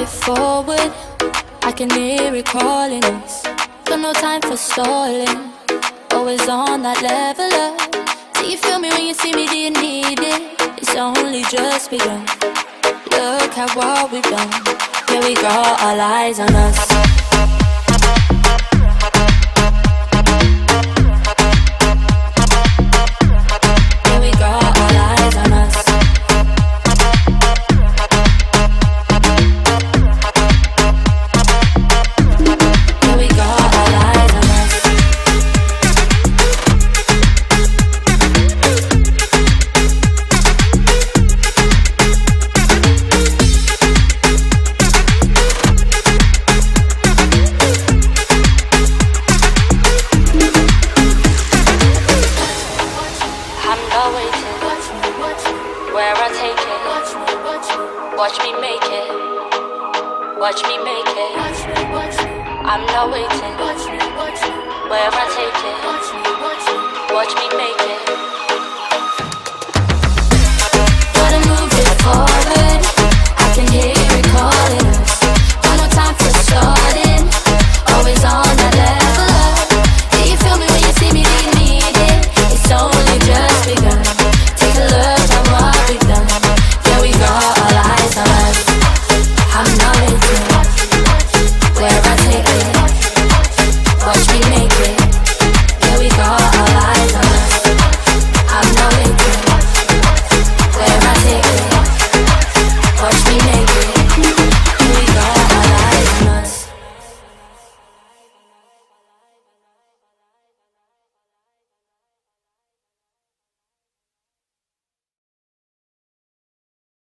it forward. I can hear it calling us. Got no time for stalling. Always on that level up. Do you feel me when you see me? Do you need it? It's only just begun. Look at what we've done. Yeah, we got all eyes on us. Yeah, we got all eyes on us. Yeah, we got all eyes on us. Where I take it, watch me make it, watch me make it. I'm not waiting. Where I take it, watch me make it. Gotta move it forward. I can hear